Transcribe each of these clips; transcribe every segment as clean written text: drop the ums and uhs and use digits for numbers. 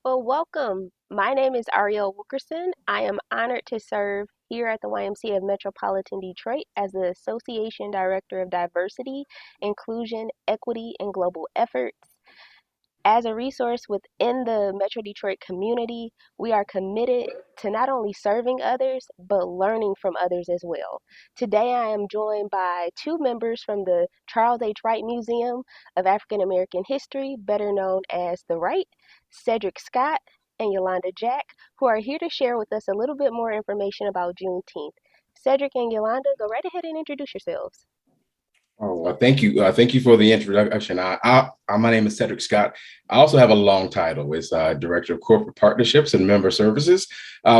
Well, welcome. My name is Ariel Wilkerson. I am honored to serve here at the YMCA of Metropolitan Detroit as the Association Director of Diversity, Inclusion, Equity, and Global Efforts. As a resource within the Metro Detroit community, we are committed to not only serving others, but learning from others as well. Today, I am joined by two members from the Charles H. Wright Museum of African American History, better known as the Wright, Cedric Scott and Yolanda Jack, who are here to share with us a little bit more information about Juneteenth. Cedric and Yolanda, go right ahead and introduce yourselves. Oh, well, thank you. Thank you for the introduction. My name is Cedric Scott. I also have a long title. It's Director of Corporate Partnerships and Member Services.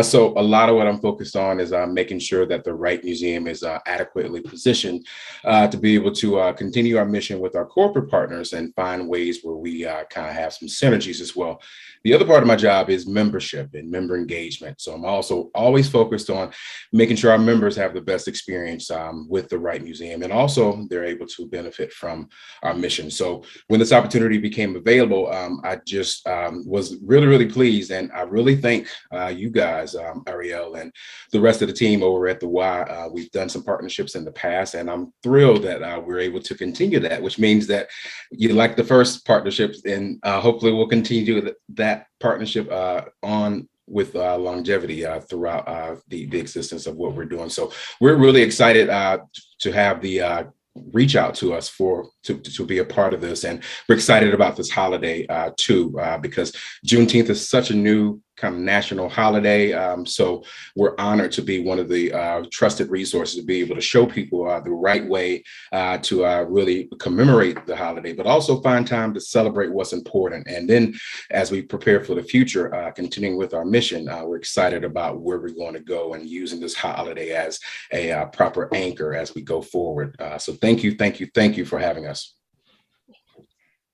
So a lot of what I'm focused on is making sure that the Wright Museum is adequately positioned to be able to continue our mission with our corporate partners and find ways where we kind of have some synergies as well. The other part of my job is membership and member engagement. So I'm also always focused on making sure our members have the best experience with the Wright Museum, and also they're able to benefit from our mission. So when this opportunity became available, I just was really, really pleased. And I really thank you guys, Ariel, and the rest of the team over at the Y. We've done some partnerships in the past, and I'm thrilled that we're able to continue that, which means that you like the first partnerships, and hopefully we'll continue that partnership on with longevity throughout the existence of what we're doing. So we're really excited to have the reach out to us to be a part of this, and we're excited about this holiday too, because Juneteenth is such a new kind of national holiday. So we're honored to be one of the trusted resources to be able to show people the right way to really commemorate the holiday, but also find time to celebrate what's important. And then as we prepare for the future, continuing with our mission, we're excited about where we're going to go and using this holiday as a proper anchor as we go forward. So thank you for having us.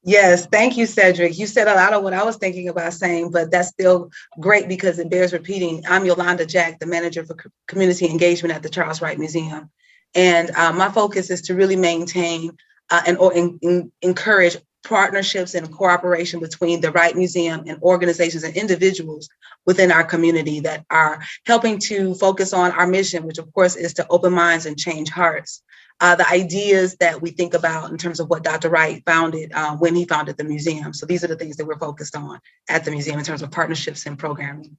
Yes, thank you, Cedric. You said a lot of what I was thinking about saying, but that's still great because it bears repeating. I'm Yolanda Jack, the manager for community engagement at the Charles Wright Museum. And my focus is to really maintain and encourage partnerships and cooperation between the Wright Museum and organizations and individuals within our community that are helping to focus on our mission, which of course is to open minds and change hearts. The ideas that we think about in terms of what Dr. Wright founded when he founded the museum. So these are the things that we're focused on at the museum in terms of partnerships and programming.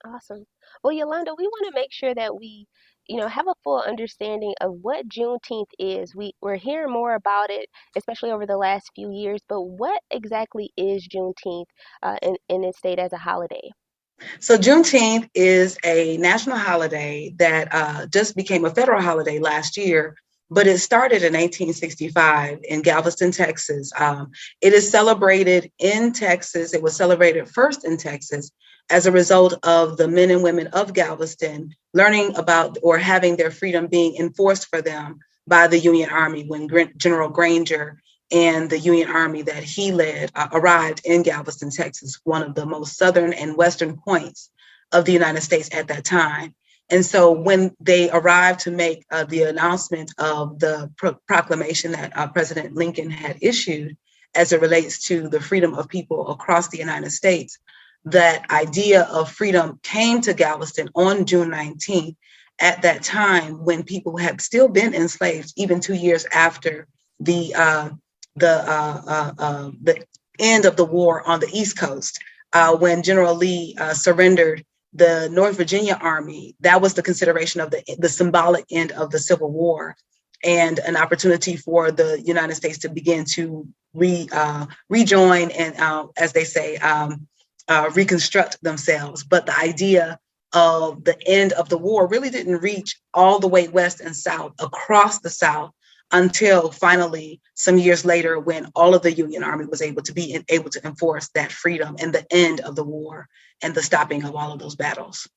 Awesome. Well, Yolanda, we want to make sure that we have a full understanding of what Juneteenth is. We're hearing more about it, especially over the last few years, but what exactly is Juneteenth in its state as a holiday? So Juneteenth is a national holiday that just became a federal holiday last year, but it started in 1865 in Galveston, Texas. It is celebrated in Texas. It was celebrated first in Texas as a result of the men and women of Galveston learning about or having their freedom being enforced for them by the Union Army when General Granger and the Union Army that he led arrived in Galveston, Texas, one of the most southern and western points of the United States at that time. And so when they arrived to make the announcement of the proclamation that President Lincoln had issued as it relates to the freedom of people across the United States, that idea of freedom came to Galveston on June 19th, at that time when people had still been enslaved, even 2 years after the end of the war on the East Coast, when General Lee surrendered the North Virginia Army. That was the consideration of the symbolic end of the Civil War and an opportunity for the United States to begin to rejoin and, as they say, reconstruct themselves. But the idea of the end of the war really didn't reach all the way west and south across the South until finally some years later when all of the Union Army was able to enforce that freedom and the end of the war and the stopping of all of those battles.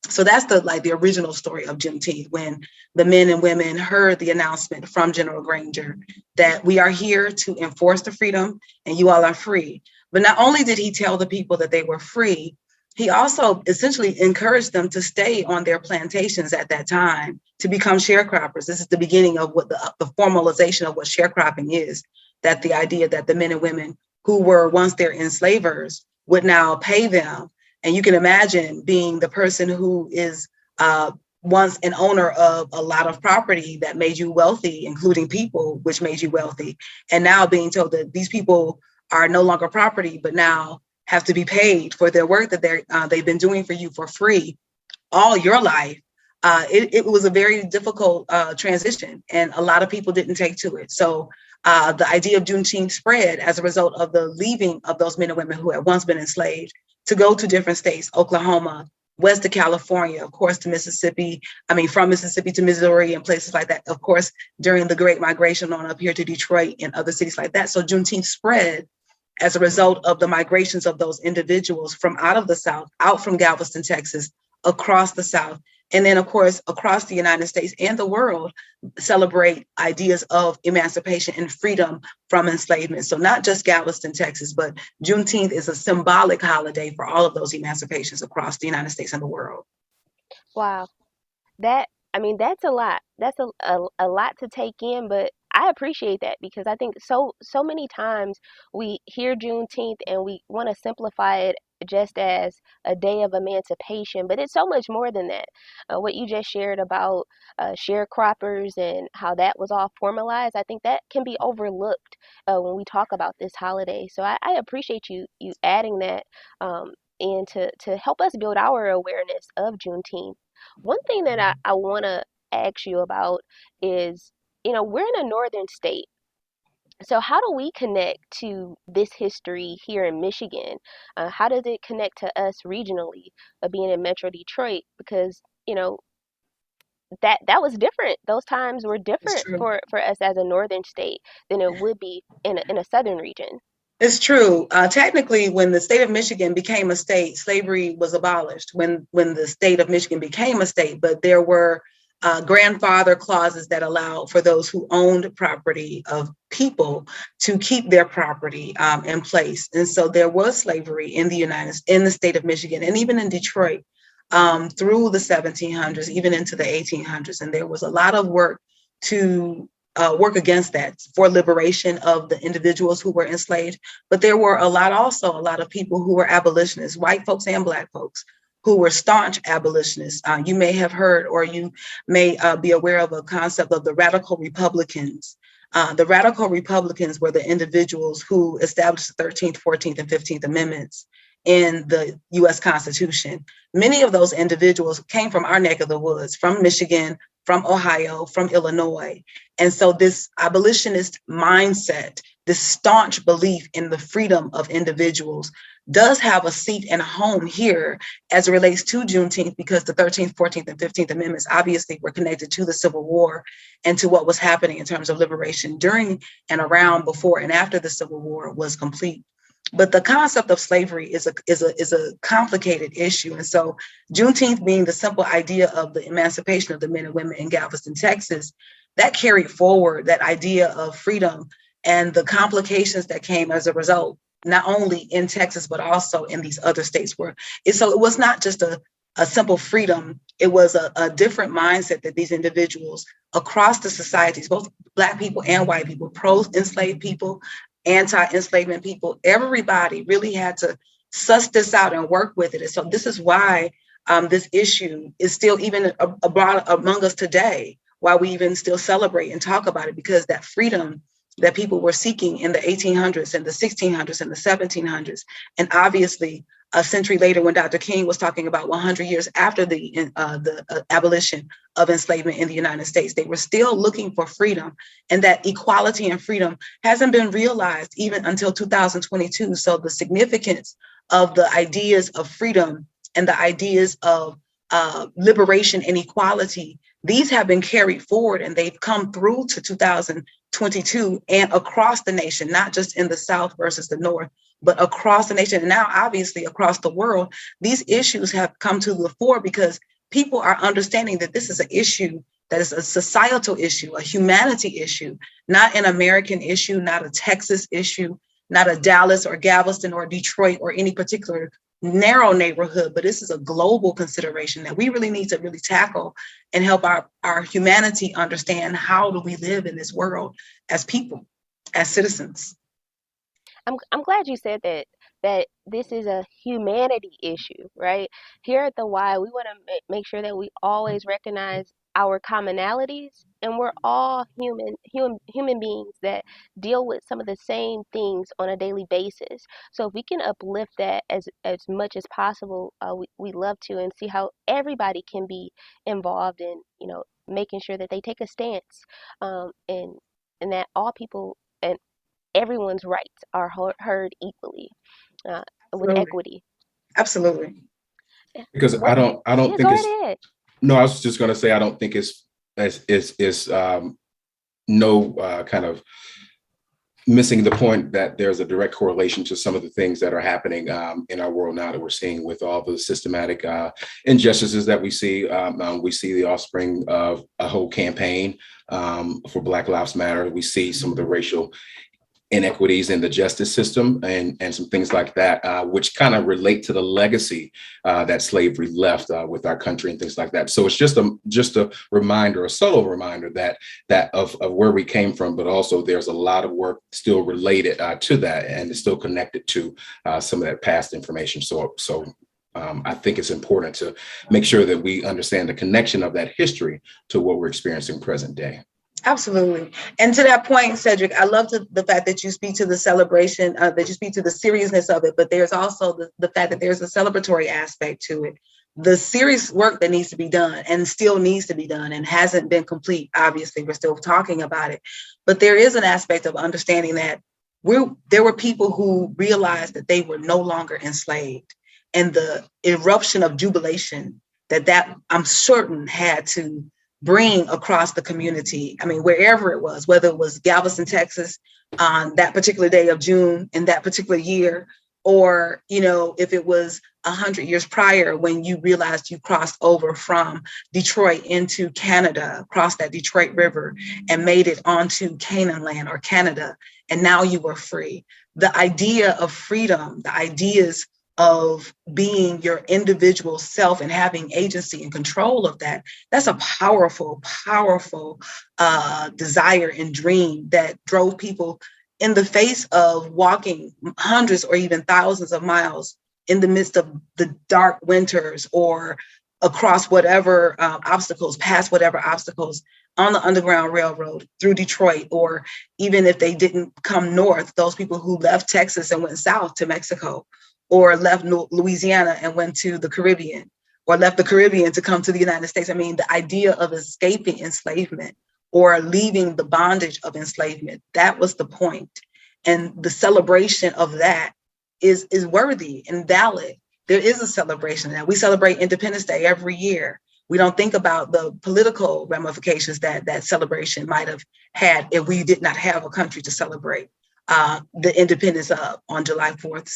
So that's the original story of Juneteenth, when the men and women heard the announcement from General Granger that we are here to enforce the freedom and you all are free. But not only did he tell the people that they were free, he also essentially encouraged them to stay on their plantations at that time to become sharecroppers. This is the beginning of what the formalization of what sharecropping is, that the idea that the men and women who were once their enslavers would now pay them. And you can imagine being the person who is once an owner of a lot of property that made you wealthy, including people, which made you wealthy. And now being told that these people are no longer property, but now have to be paid for their work that they've been doing for you for free all your life. It was a very difficult transition, and a lot of people didn't take to it. So the idea of Juneteenth spread as a result of the leaving of those men and women who had once been enslaved to go to different states, Oklahoma, west to California, of course, to Mississippi. I mean, from Mississippi to Missouri and places like that, of course, during the Great Migration on up here to Detroit and other cities like that. So Juneteenth spread as a result of the migrations of those individuals from out of the South, out from Galveston, Texas, across the South, and then, of course, across the United States and the world, celebrate ideas of emancipation and freedom from enslavement. So not just Galveston, Texas, but Juneteenth is a symbolic holiday for all of those emancipations across the United States and the world. Wow. That, I mean, that's a lot. That's a lot to take in, but I appreciate that because I think so many times we hear Juneteenth and we want to simplify it just as a day of emancipation, but it's so much more than that. What you just shared about sharecroppers and how that was all formalized, I think that can be overlooked when we talk about this holiday. So I appreciate you adding that and to help us build our awareness of Juneteenth. One thing that I want to ask you about is, we're in a northern state. So how do we connect to this history here in Michigan? How does it connect to us regionally, being in Metro Detroit? Because, that was different. Those times were It's different true. for us as a northern state than it would be in a southern region. It's true. Technically, when the state of Michigan became a state, slavery was abolished when the state of Michigan became a state, but there were grandfather clauses that allowed for those who owned property of people to keep their property in place. And so there was slavery in the state of Michigan, and even in Detroit through the 1700s, even into the 1800s. And there was a lot of work to work against that for liberation of the individuals who were enslaved. But there were a lot of people who were abolitionists, white folks and Black folks, who were staunch abolitionists. You may have heard, or you may be aware of a concept of the radical Republicans. The radical Republicans were the individuals who established the 13th, 14th, and 15th Amendments in the US Constitution. Many of those individuals came from our neck of the woods, from Michigan, from Ohio, from Illinois. And so this abolitionist mindset, this staunch belief in the freedom of individuals does have a seat and a home here as it relates to Juneteenth, because the 13th, 14th, and 15th Amendments obviously were connected to the Civil War and to what was happening in terms of liberation during and around, before, and after the Civil War was complete. But the concept of slavery is a complicated issue. And so Juneteenth being the simple idea of the emancipation of the men and women in Galveston, Texas, that carried forward that idea of freedom and the complications that came as a result, not only in Texas, but also in these other states so it was not just a simple freedom. It was a different mindset that these individuals across the societies, both Black people and white people, pro-enslaved people, anti-enslavement people, everybody really had to suss this out and work with it. And so this is why this issue is still even abroad among us today, why we even still celebrate and talk about it, because that freedom that people were seeking in the 1800s and the 1600s and the 1700s, and obviously a century later when Dr. King was talking about 100 years after the abolition of enslavement in the United States, they were still looking for freedom, and that equality and freedom hasn't been realized even until 2022. So the significance of the ideas of freedom and the ideas of liberation and equality, these have been carried forward, and they've come through to 2022 and across the nation, not just in the South versus the North, but across the nation. And now, obviously, across the world, these issues have come to the fore because people are understanding that this is an issue that is a societal issue, a humanity issue, not an American issue, not a Texas issue, not a Dallas or Galveston or Detroit or any particular narrow neighborhood, but this is a global consideration that we really need to really tackle and help our humanity understand how do we live in this world as people, as citizens. I'm glad you said that that this is a humanity issue, right? Here at the Y, we want to make sure that we always recognize our commonalities, and we're all human beings that deal with some of the same things on a daily basis. So if we can uplift that as much as possible, we love to, and see how everybody can be involved in, making sure that they take a stance, and that all people and everyone's rights are heard equally, uh, with Absolutely. equity. Absolutely. Because What? I don't Yeah, think go it's, right ahead. no, I was just going to say I don't think it's is no kind of missing the point that there's a direct correlation to some of the things that are happening in our world now that we're seeing with all the systematic injustices that we see. We see the offspring of a whole campaign for Black Lives Matter. We see some of the racial inequities in the justice system and some things like that, which kind of relate to the legacy that slavery left with our country and things like that. So it's just a reminder, a subtle reminder that of where we came from, but also there's a lot of work still related to that, and it's still connected to some of that past information. So I think it's important to make sure that we understand the connection of that history to what we're experiencing present day. Absolutely. And to that point, Cedric, I love the fact that you speak to the celebration, that you speak to the seriousness of it, but there's also the fact that there's a celebratory aspect to it. The serious work that needs to be done and still needs to be done and hasn't been complete. Obviously, we're still talking about it, but there is an aspect of understanding that there were people who realized that they were no longer enslaved, and the eruption of jubilation that I'm certain had to bring across the community. I mean, wherever it was, whether it was Galveston, Texas, on that particular day of June in that particular year, or if it was 100 years prior when you realized you crossed over from Detroit into Canada, across that Detroit River, and made it onto Canaan land or Canada, and now you were free. The idea of freedom, the ideas of being your individual self and having agency and control of that's a powerful, powerful desire and dream that drove people in the face of walking hundreds or even thousands of miles in the midst of the dark winters, or across whatever obstacles, past whatever obstacles, on the Underground Railroad through Detroit, or even if they didn't come north, those people who left Texas and went south to Mexico, or left Louisiana and went to the Caribbean, or left the Caribbean to come to the United States. I mean, the idea of escaping enslavement or leaving the bondage of enslavement, that was the point. And the celebration of that is worthy and valid. There is a celebration now. We celebrate Independence Day every year. We don't think about the political ramifications that celebration might have had if we did not have a country to celebrate the independence of on July 4th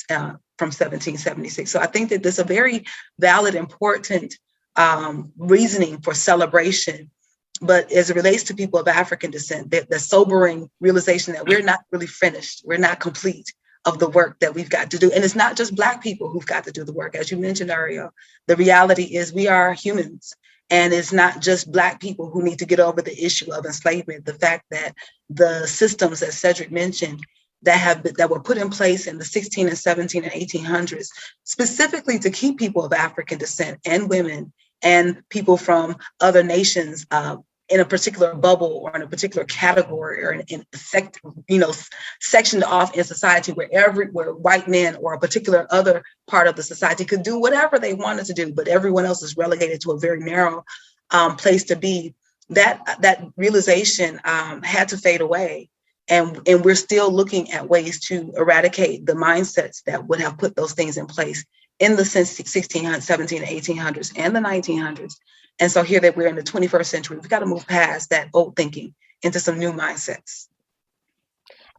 from 1776. So I think that there's a very valid, important reasoning for celebration. But as it relates to people of African descent, the sobering realization that we're not really finished, we're not complete of the work that we've got to do. And it's not just Black people who've got to do the work. As you mentioned, Ariel, the reality is we are humans. And it's not just Black people who need to get over the issue of enslavement. The fact that the systems that Cedric mentioned that were put in place in the 16 and 17 and 1800s, specifically to keep people of African descent and women and people from other nations in a particular bubble or in a particular category, or sectioned off in society, where white men or a particular other part of the society could do whatever they wanted to do, but everyone else is relegated to a very narrow place to be. That realization had to fade away. And we're still looking at ways to eradicate the mindsets that would have put those things in place in the 1600s, 17, 1800s, and the 1900s. And so here that we're in the 21st century, we've got to move past that old thinking into some new mindsets.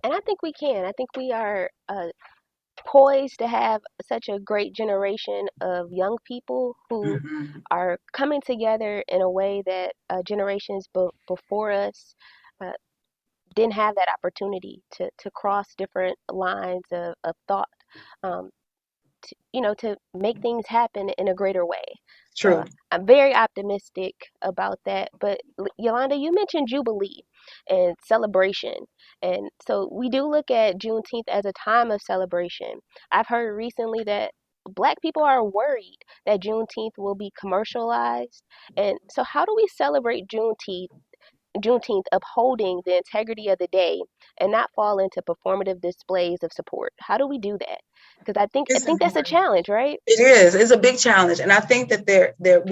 And I think we can. I think we are poised to have such a great generation of young people who Mhm. are coming together in a way that generations before us uh, didn't have that opportunity to cross different lines of thought, um, to make things happen in a greater way. So True. I'm very optimistic about that. But Yolanda, you mentioned Jubilee and celebration. And so we do look at Juneteenth as a time of celebration. I've heard recently that Black people are worried that Juneteenth will be commercialized. And so how do we celebrate Juneteenth upholding the integrity of the day and not fall into performative displays of support? How do we do that? Because I It's think that's a important. challenge, right? It is. It's a big challenge, and I think that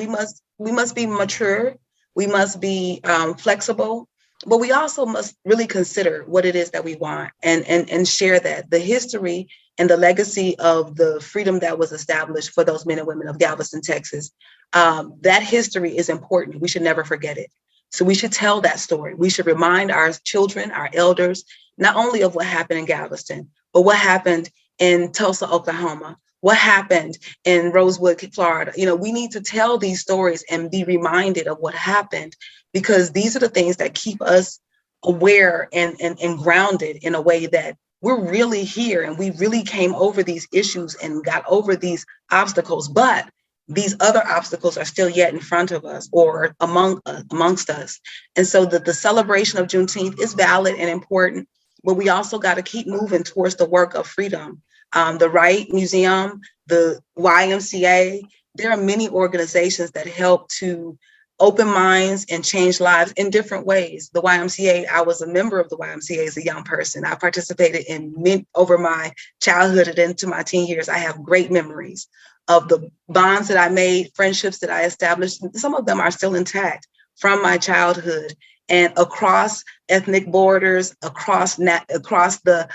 we must be mature. We must be flexible, but we also must really consider what it is that we want, and share that the history and the legacy of the freedom that was established for those men and women of Galveston, Texas. That history is important. We should never forget it. So we should tell that story. We should remind our children, our elders, not only of what happened in Galveston, but what happened in Tulsa, Oklahoma, what happened in Rosewood, Florida. We need to tell these stories and be reminded of what happened, because these are the things that keep us aware and grounded in a way that we're really here and we really came over these issues and got over these obstacles. But these other obstacles are still yet in front of us or amongst us. And so the celebration of Juneteenth is valid and important, but we also got to keep moving towards the work of freedom. The Wright Museum, the YMCA, there are many organizations that help to open minds and change lives in different ways. The YMCA, I was a member of the YMCA as a young person. I participated in over my childhood and into my teen years. I have great memories of the bonds that I made, friendships that I established. Some of them are still intact from my childhood, and across ethnic borders, across the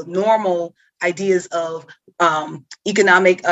normal ideas of economic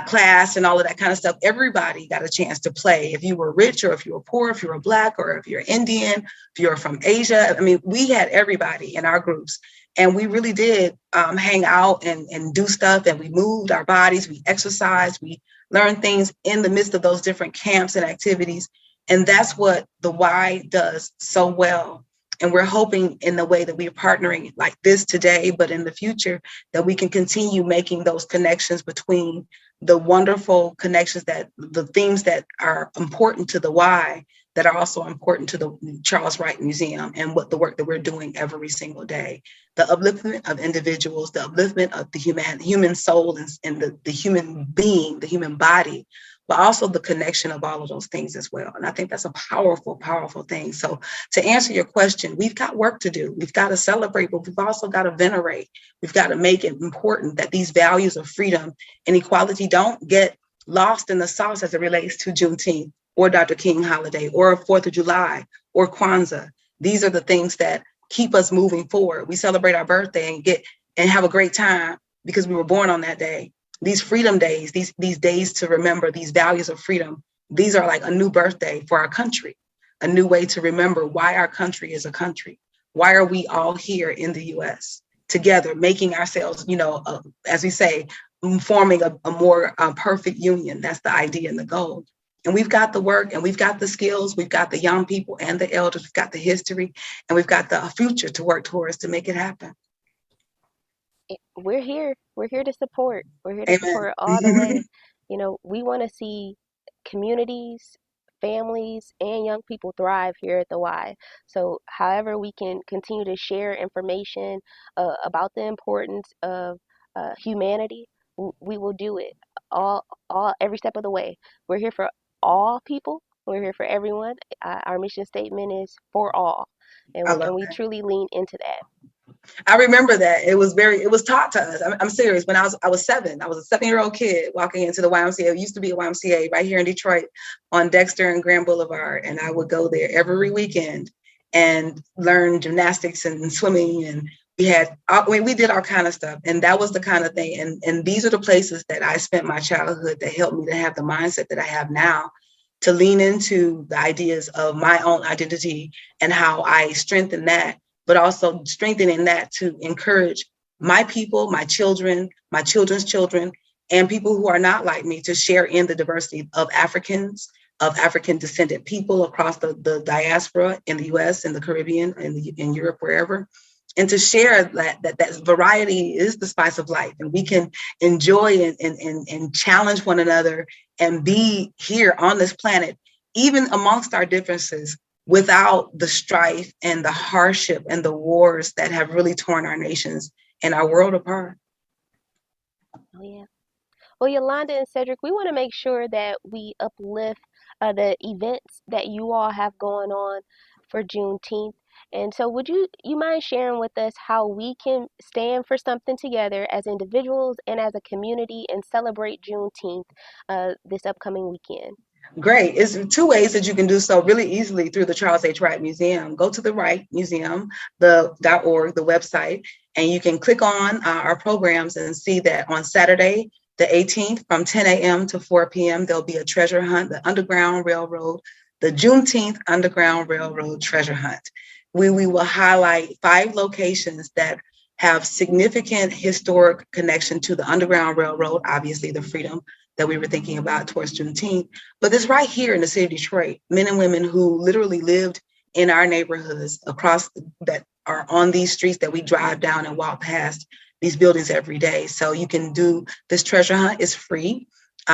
class and all of that kind of stuff. Everybody got a chance to play. If you were rich or if you were poor, if you were Black or if you're Indian, if you're from Asia. I mean, we had everybody in our groups. And we really did hang out and do stuff. And we moved our bodies, we exercised, we learned things in the midst of those different camps and activities. And that's what the Y does so well. And we're hoping in the way that we're partnering like this today, but in the future, that we can continue making those connections between the wonderful connections, that the themes that are important to the Y, that are also important to the Charles Wright Museum and what the work that we're doing every single day. The upliftment of individuals, the upliftment of the human soul and the human being, the human body, but also the connection of all of those things as well. And I think that's a powerful, powerful thing. So to answer your question, we've got work to do. We've got to celebrate, but we've also got to venerate. We've got to make it important that these values of freedom and equality don't get lost in the sauce as it relates to Juneteenth or Dr. King holiday or 4th of July or Kwanzaa. These are the things that keep us moving forward. We celebrate our birthday and have a great time because we were born on that day. These freedom days, these days to remember these values of freedom, these are like a new birthday for our country, a new way to remember why our country is a country. Why are we all here in the US together, making ourselves, as we say, forming a more perfect union? That's the idea and the goal. And we've got the work and we've got the skills, we've got the young people and the elders, we've got the history, and we've got the future to work towards to make it happen. We're here. We're here to support. We're here to support all the way. Amen. We want to see communities, families, and young people thrive here at the Y. So, however, we can continue to share information about the importance of humanity, we will do it every step of the way. We're here for all people. We're here for everyone. Our mission statement is for all, I and love we that. truly lean into that. I remember that it was taught to us. I'm serious. When I was 7, I was a 7-year-old kid walking into the YMCA. It used to be a YMCA right here in Detroit on Dexter and Grand Boulevard. And I would go there every weekend and learn gymnastics and swimming. And we did all kind of stuff. And that was the kind of thing. And these are the places that I spent my childhood that helped me to have the mindset that I have now, to lean into the ideas of my own identity and how I strengthen that, but also strengthening that to encourage my people, my children, my children's children, and people who are not like me to share in the diversity of Africans, of African descendant people across the diaspora in the US, in the Caribbean, in Europe, wherever. and to share that variety is the spice of life, and we can enjoy and challenge one another and be here on this planet, even amongst our differences, without the strife and the hardship and the wars that have really torn our nations and our world apart. Oh, yeah. Well, Yolanda and Cedric, we want to make sure that we uplift the events that you all have going on for Juneteenth. And so, would you mind sharing with us how we can stand for something together as individuals and as a community and celebrate Juneteenth this upcoming weekend? Great. It's two ways that you can do so really easily through the Charles H. Wright Museum. Go to the Wright Museum, the .org, the website, and you can click on our programs and see that on Saturday, the 18th, from 10 a.m. to 4 p.m., there'll be a treasure hunt, the Underground Railroad, the Juneteenth Underground Railroad treasure hunt. We will highlight 5 locations that have significant historic connection to the Underground Railroad, obviously the freedom that we were thinking about towards Juneteenth, but it's right here in the city of Detroit, men and women who literally lived in our neighborhoods across that are on these streets that we drive down and walk past these buildings every day. So you can do this treasure hunt. It's free.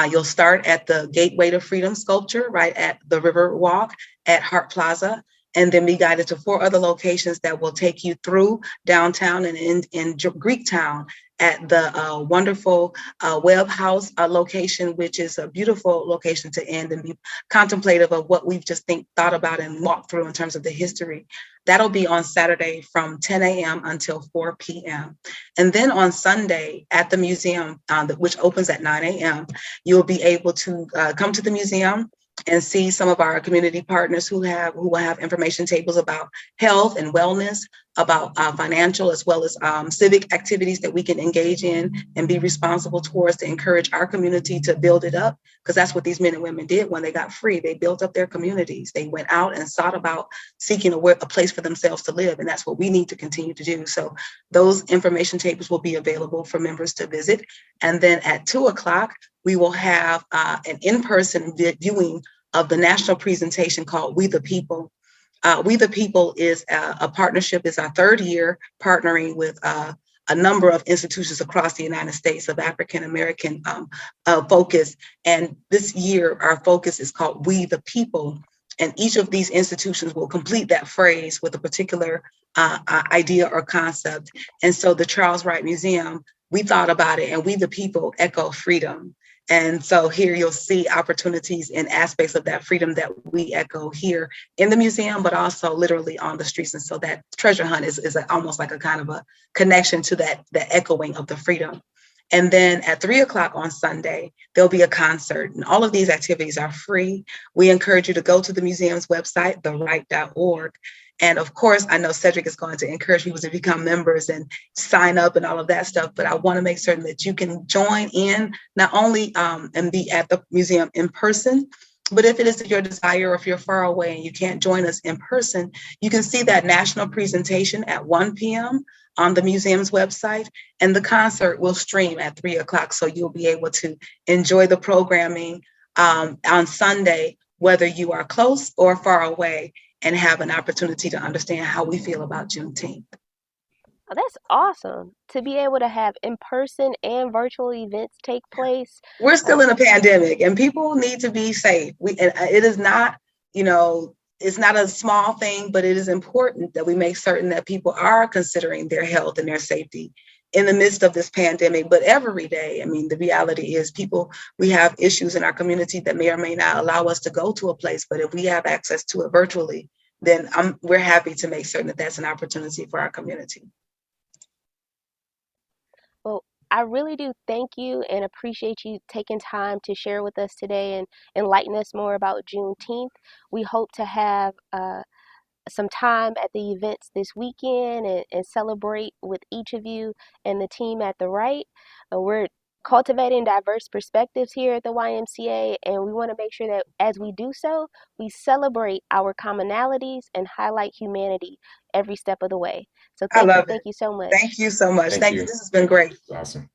You'll start at the Gateway to Freedom sculpture right at the River Walk at Hart Plaza, and then be guided to 4 other locations that will take you through downtown and in Greektown at the wonderful Webb House location, which is a beautiful location to end and be contemplative of what we've just thought about and walked through in terms of the history. That'll be on Saturday from 10 a.m. until 4 p.m. And then on Sunday at the museum, which opens at 9 a.m., you'll be able to come to the museum and see some of our community partners who will have information tables about health and wellness, about financial as well as civic activities that we can engage in and be responsible towards to encourage our community to build it up. Because that's what these men and women did when they got free. They built up their communities. They went out and sought about seeking a place for themselves to live. And that's what we need to continue to do. So those information tables will be available for members to visit. And then at 2:00, we will have an in-person viewing of the national presentation called We the People. We the People is a partnership, is our 3rd year partnering with a number of institutions across the United States of African American focus. And this year, our focus is called We the People. And each of these institutions will complete that phrase with a particular idea or concept. And so the Charles Wright Museum, we thought about it, and We the People echo freedom. And so here you'll see opportunities and aspects of that freedom that we echo here in the museum, but also literally on the streets. And so that treasure hunt is almost like a kind of a connection to that echoing of the freedom. And then at 3:00 on Sunday, there'll be a concert. And all of these activities are free. We encourage you to go to the museum's website, thewright.org. And of course, I know Cedric is going to encourage people to become members and sign up and all of that stuff. But I want to make certain that you can join in, not only and be at the museum in person, but if it is your desire, or if you're far away and you can't join us in person, you can see that national presentation at 1 p.m. on the museum's website. And the concert will stream at 3:00. So you'll be able to enjoy the programming on Sunday, whether you are close or far away, and have an opportunity to understand how we feel about Juneteenth. Oh, that's awesome to be able to have in-person and virtual events take place. We're still in a pandemic, and people need to be safe. It is not, it's not a small thing, but it is important that we make certain that people are considering their health and their safety in the midst of this pandemic. But every day, I mean, the reality is we have issues in our community that may or may not allow us to go to a place, but if we have access to it virtually, then we're happy to make certain that that's an opportunity for our community. Well, I really do thank you and appreciate you taking time to share with us today and enlighten us more about Juneteenth. We hope to have some time at the events this weekend and celebrate with each of you and the team at the Right. We're cultivating diverse perspectives here at the YMCA, and we want to make sure that as we do so, we celebrate our commonalities and highlight humanity every step of the way. So I love it. thank you so much. Thank you so much. Thank Thank you. you. This has been great. Awesome.